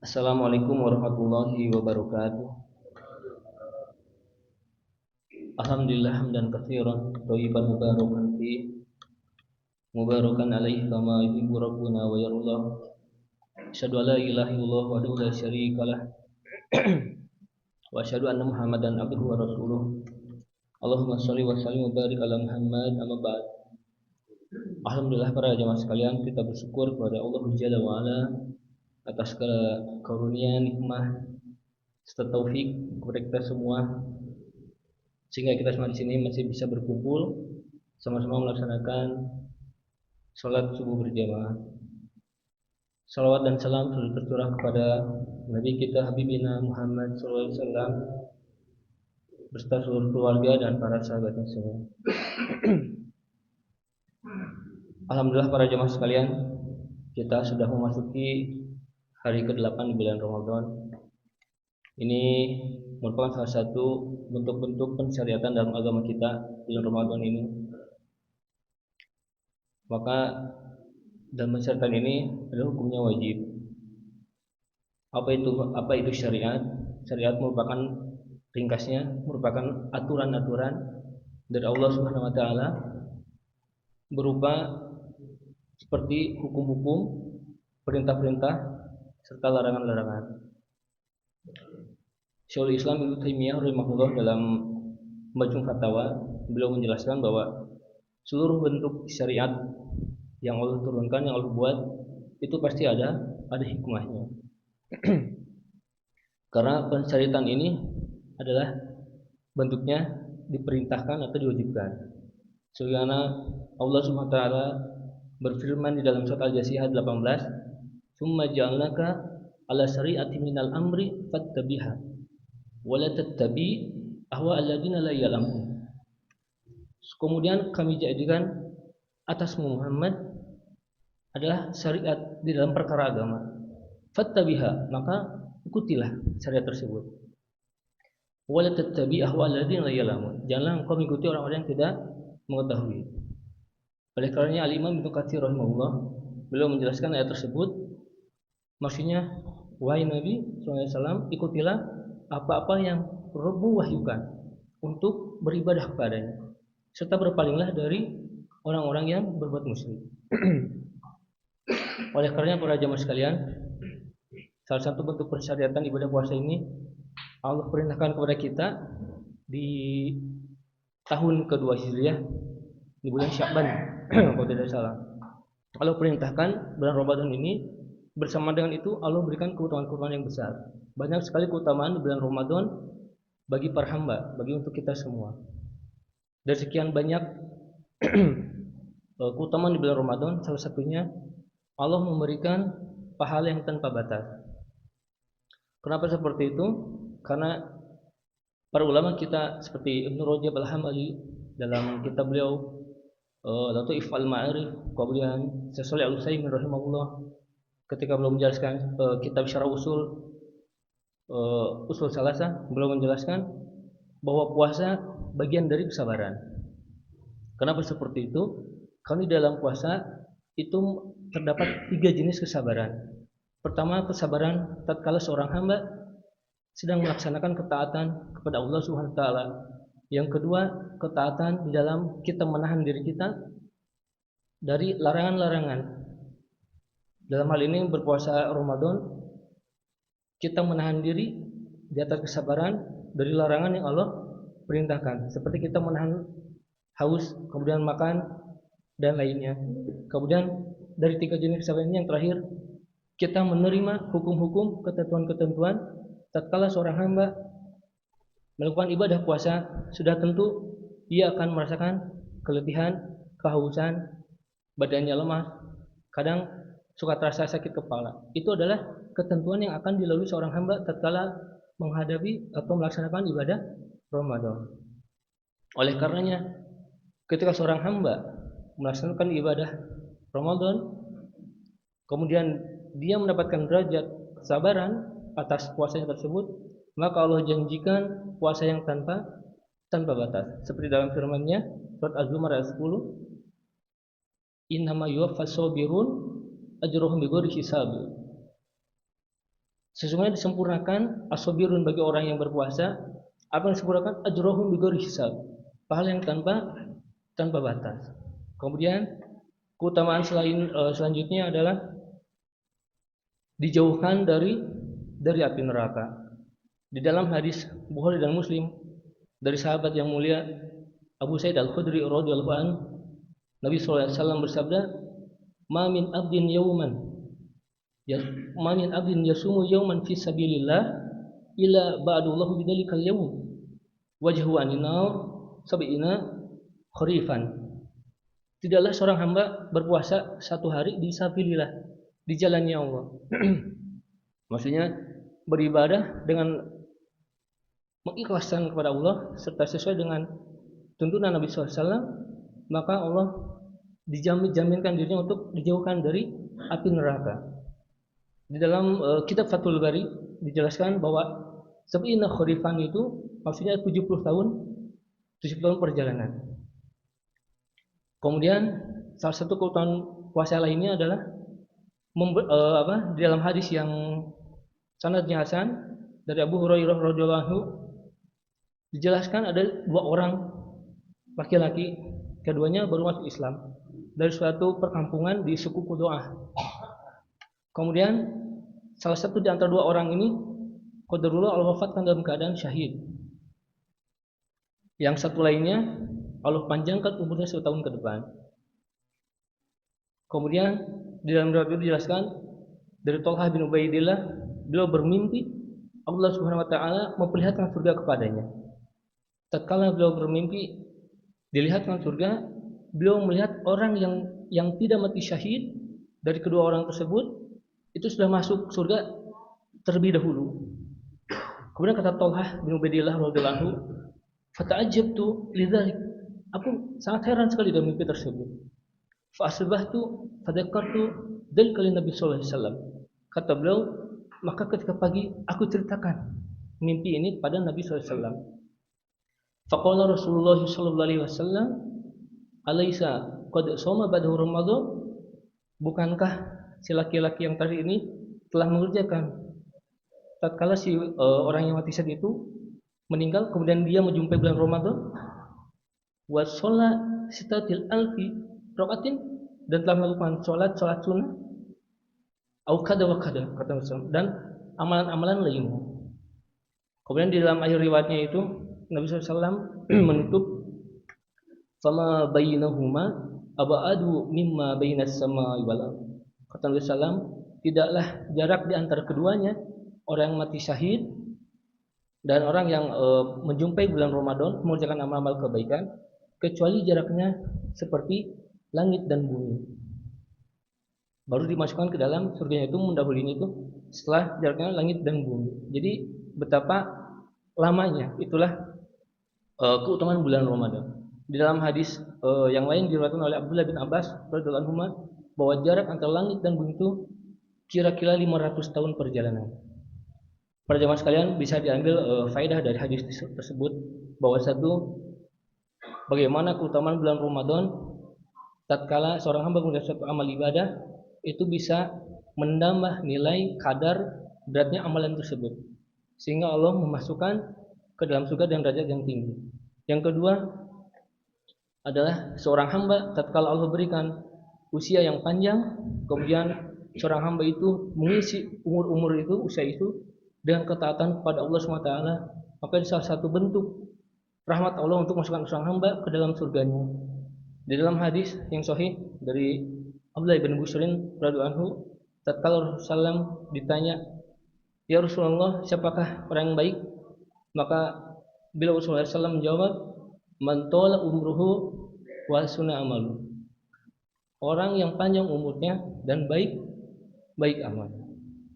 Assalamualaikum warahmatullahi wabarakatuh. Alhamdulillah hamdan katsiran thayyiban mubarakan fi mubarakan alaihi kama yuhibbu rabbuna wa yardah. Asyhadu an la ilaha illallah wahdahu la syarikalah wa asyhadu anna Muhammadan abduhu wa rasuluh. Allahumma shalli wa sallim wa barik ala Muhammad amma ba'd. Alhamdulillah para jamaah sekalian, kita bersyukur kepada Allah Jalla wa ala atas segala karunia, nikmah serta taufik kepada kita semua, sehingga kita semua di sini masih bisa berkumpul sama-sama melaksanakan sholat subuh berjamaah. Salawat dan salam selalu tercurah kepada Nabi kita Habibina Muhammad SAW beserta seluruh keluarga dan para sahabatnya semua. Alhamdulillah para jamaah sekalian, kita sudah memasuki hari ke-8 di bulan Ramadan. Ini merupakan salah satu bentuk-bentuk pensyariatan dalam agama kita bulan Ramadan ini. Maka dalam pensyariatan ini adalah hukumnya wajib. Apa itu syariat? Syariat merupakan ringkasnya merupakan aturan-aturan dari Allah Subhanahu wa taala berupa seperti hukum-hukum, perintah-perintah serta larangan-larangan. Syekhul Islam Ibnu Taimiyah rahimahullah dalam Majmu' Fatawa, beliau menjelaskan bahwa seluruh bentuk syariat yang Allah turunkan, yang Allah buat, itu pasti ada hikmahnya. Karena pensyariatan ini adalah bentuknya diperintahkan atau diwajibkan. Sebagaimana Allah Subhanahu wa taala berfirman di dalam surat Al-Jasiyah 18, "Tsumma ja'alnaka 'ala syari'ati minal amri fattabiha wa la tattabi ahwa alladziina la ya'lamun." Kemudian kami jadikan atasmu Muhammad adalah syariat di dalam perkara agama. Fattabiha, maka ikutilah syariat tersebut. Wa la tattabi ahwa alladziina la ya'lamun. Janganlah engkau mengikuti orang-orang yang tidak mengetahui. Oleh karenanya Al-Imam Ibnu Katsir rahimahullah, beliau menjelaskan ayat tersebut, maksudnya wahai Nabi SAW, ikutilah apa-apa yang Rabbu wahyukan untuk beribadah kepadanya, serta berpalinglah dari orang-orang yang berbuat musyrik. Oleh karenanya para jamaah sekalian, salah satu bentuk pensyariatan ibadah puasa ini Allah perintahkan kepada kita di tahun kedua Hijriah, di bulan Sya'ban kalau tidak salah. Allah perintahkan bulan Ramadan ini, bersama dengan itu Allah berikan keutamaan-keutamaan yang besar. Banyak sekali keutamaan di bulan Ramadan bagi para hamba, bagi untuk kita semua. Dari sekian banyak keutamaan di bulan Ramadan, salah satunya Allah memberikan pahala yang tanpa batas. Kenapa seperti itu? Karena para ulama kita seperti Ibnu Rajab Al-Hambali dalam kitab beliau Lataif Al-Ma'arif, kemudian Syekh Shalih Al-Utsaimin rahimahullah ketika beliau menjelaskan kitab Syarah Usul Salasah, beliau menjelaskan bahwa puasa bagian dari kesabaran. Kenapa seperti itu? Karena di dalam puasa itu terdapat 3 jenis kesabaran. Pertama, kesabaran tatkala seorang hamba sedang melaksanakan ketaatan kepada Allah Subhanahu wa taala. Yang kedua, ketaatan di dalam kita menahan diri kita dari larangan-larangan. Dalam hal ini berpuasa Ramadan, kita menahan diri di atas kesabaran dari larangan yang Allah perintahkan, seperti kita menahan haus, kemudian makan dan lainnya. Kemudian dari 3 jenis kesabaran ini yang terakhir, kita menerima hukum-hukum, ketentuan-ketentuan tatkala seorang hamba melakukan ibadah puasa, sudah tentu ia akan merasakan keletihan, kehausan, badannya lemah, kadang suka terasa sakit kepala. Itu adalah ketentuan yang akan dilalui seorang hamba tatkala menghadapi atau melaksanakan ibadah Ramadan. Oleh karenanya, ketika seorang hamba melaksanakan ibadah Ramadan, kemudian dia mendapatkan derajat kesabaran atas puasanya tersebut, maka Allah janjikan puasa yang tanpa batas. Seperti dalam firman-Nya surat Az-Zumar ayat 10, "Innama yuwaffas sabirun ajruhum bighairi hisab." Sesungguhnya disempurnakan asobirun bagi orang yang berpuasa, apa yang disempurnakan ajrohum bighairi hisab, pahala yang tanpa batas. Kemudian keutamaan selanjutnya adalah dijauhkan dari api neraka. Di dalam hadis Bukhari dan Muslim dari sahabat yang mulia Abu Sa'id Al-Khudri radhiyallahu anhu, Nabi SAW bersabda, "Ma min abdin yawman ya ma min abdin yasumu yawman fi sabilillah illa ba'dallahu bidzalikal yawm wajhu anin nar sab'ina kharifan." Tidaklah seorang hamba berpuasa satu hari di sabilillah, di jalannya Allah. Maksudnya beribadah dengan mengikhlaskan kepada Allah serta sesuai dengan tuntunan Nabi SAW, maka Allah dijaminkan dirinya untuk dijauhkan dari api neraka. Di dalam kitab Fathul Bari dijelaskan bahwa sab'ina kharifan itu maksudnya 70 tahun perjalanan. Kemudian salah satu keutamaan puasa lainnya adalah di dalam hadis yang sanadnya hasan dari Abu Hurairah radhiyallahu anhu dijelaskan ada dua orang laki-laki, keduanya baru masuk Islam dari suatu perkampungan di suku Qudoah. Kemudian salah satu di antara dua orang ini qadarullah Allah wafatkan dalam keadaan syahid. Yang satu lainnya Allah panjangkan umurnya 1 tahun ke depan. Kemudian di dalam riwayat itu dijelaskan dari Thalhah bin Ubaidillah, beliau bermimpi Allah Subhanahu wa taala memperlihatkan surga kepadanya. Tatkala beliau bermimpi dilihatkan surga, beliau melihat orang yang tidak mati syahid dari kedua orang tersebut itu sudah masuk surga terlebih dahulu. Kemudian kata Thalhah bin Ubaidillah radhiyallahu anhu, "Fata'ajjabtu lidzalik." Aku sangat heran sekali dengan mimpi tersebut. Fa asbahtu fadzakartu dzalika lin Nabi sallallahu alaihi wasallam. Kata beliau, maka ketika pagi aku ceritakan mimpi ini pada Nabi sallallahu alaihi wasallam. Faqala Rasulullah sallallahu alaihi wasallam, "Alaisa qad shoma ba'da Ramadan?" Bukankah si laki-laki yang tadi ini telah mengerjakan tatkala si orang yang mati syahid itu meninggal kemudian dia menjumpai bulan Ramadan? Wa sholat sitatil alfi rakatin, dan telah melakukan sholat sunnah au kada wa kada, kata Rasul, dan amalan-amalan lainnya. Kemudian di dalam akhir riwayatnya itu Nabi SAW menutup fama bainahuma abadu mimma bainas samai wal ardh. Kata Nabi SAW, tidaklah jarak di antara keduanya orang yang mati syahid dan orang yang menjumpai bulan Ramadan mengerjakan amal-amal kebaikan, kecuali jaraknya seperti langit dan bumi. Baru dimasukkan ke dalam surganya itu mendahului itu setelah jaraknya langit dan bumi. Jadi betapa lamanya itulah keutamaan bulan Ramadan. Di dalam hadis yang lain diriwayatkan oleh Abdullah bin Abbas radhiyallahu anhu bahwa jarak antara langit dan bumi itu kira-kira 500 tahun perjalanan. Para jemaah sekalian, bisa diambil faedah dari hadis tersebut bahwa satu, bagaimana keutamaan bulan Ramadan tatkala seorang hamba mengerjakan suatu amal ibadah itu bisa menambah nilai kadar beratnya amalan tersebut sehingga Allah memasukkan ke dalam surga dengan derajat yang tinggi. Yang kedua adalah seorang hamba tatkala Allah berikan usia yang panjang, kemudian seorang hamba itu mengisi umur itu, usia itu dengan ketaatan kepada Allah SWT, maka salah satu bentuk rahmat Allah untuk masukkan seorang hamba ke dalam surganya. Di dalam hadis yang sahih dari Abdullah bin Busrin radhiyallahu anhu, tatkala Rasulullah ditanya, "Ya Rasulullah, siapakah orang yang baik?" Maka bila Rasulullah SAW menjawab, "Man tala umruhu wa hasuna amalu." Orang yang panjang umurnya dan baik amal.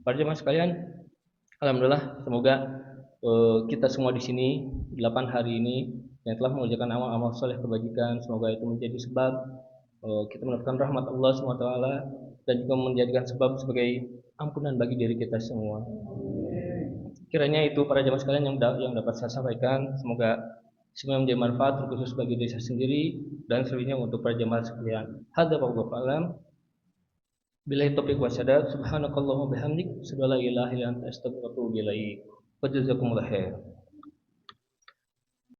Para jemaah sekalian, alhamdulillah, semoga kita semua di sini 8 hari ini yang telah mengerjakan amal-amal soleh kebajikan, semoga itu menjadi sebab kita mendapatkan rahmat Allah SWT dan juga menjadikan sebab sebagai ampunan bagi diri kita semua. Kiranya itu para jemaah sekalian yang dapat saya sampaikan, semoga semua menjadi manfaat terkhusus bagi diri saya sendiri dan selebihnya untuk para jemaah sekalian. Hadza wallahu a'lam Billahi taufiq wasyadad. Subhanakallahumma bihamdik, asyhadu an la ilaha illa anta, astaghfiruka wa atubu ilaik. Wa jazakumullah khair.